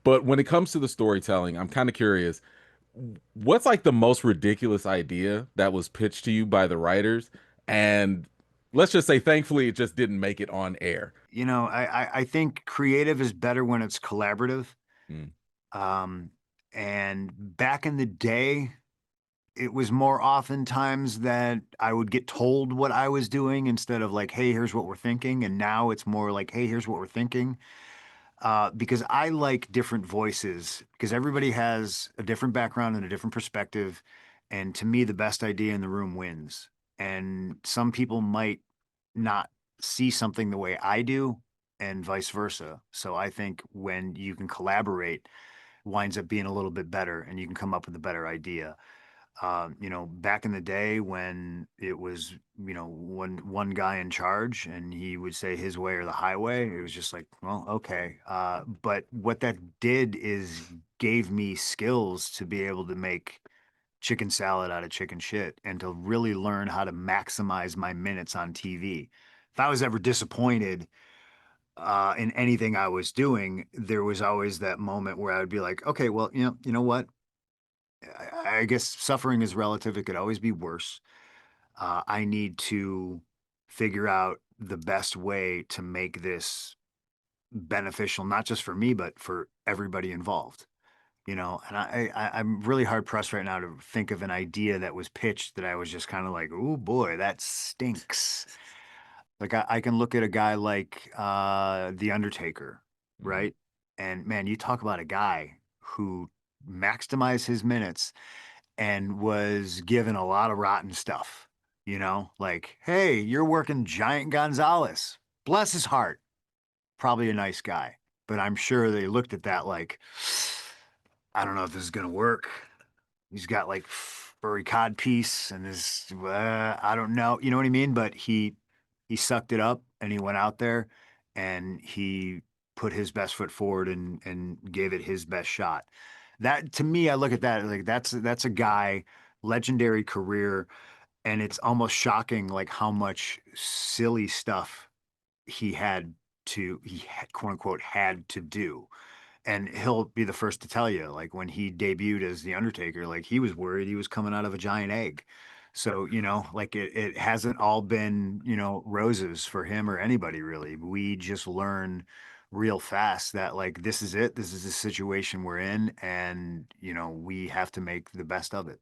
But when it comes to the storytelling, I'm kind of curious, what's like the most ridiculous idea that was pitched to you by the writers? And let's just say, thankfully, it just didn't make it on air. I think creative is better when it's collaborative. Mm, Um, and back in the day, it was more oftentimes that I would get told what I was doing instead of like, hey, here's what we're thinking. And now it's more like, hey, here's what we're thinking. Because I like different voices because everybody has a different background and a different perspective. And to me, the best idea in the room wins. And some people might not see something the way I do, and vice versa. So I think when you can collaborate, winds up being a little bit better and you can come up with a better idea. Back in the day when it was, one guy in charge and he would say his way or the highway, it was just like, well, okay. But what that did is gave me skills to be able to make chicken salad out of chicken shit and to really learn how to maximize my minutes on TV. If I was ever disappointed in anything I was doing, there was always that moment where I would be like, okay, well, you know what? I guess suffering is relative. It could always be worse. I need to figure out the best way to make this beneficial, not just for me, but for everybody involved. And I'm really hard pressed right now to think of an idea that was pitched that I was just kind of like, oh boy, that stinks. Like I can look at a guy like The Undertaker, mhm. right? And man, you talk about a guy who maximized his minutes and was given a lot of rotten stuff, like, hey, you're working Giant Gonzalez. Bless his heart. Probably a nice guy. But I'm sure they looked at that like, I don't know if this is going to work. He's got like furry cod piece and this, I don't know. You know what I mean? But he sucked it up and he went out there and he put his best foot forward and gave it his best shot. That to me, I look at that like that's a guy, legendary career, and it's almost shocking like how much silly stuff he had, quote unquote had to do. And he'll be the first to tell you, like when he debuted as the Undertaker, like he was worried he was coming out of a giant egg. So, like it hasn't all been, roses for him or anybody really. We just learn real fast that like this is it. This is the situation we're in, and we have to make the best of it.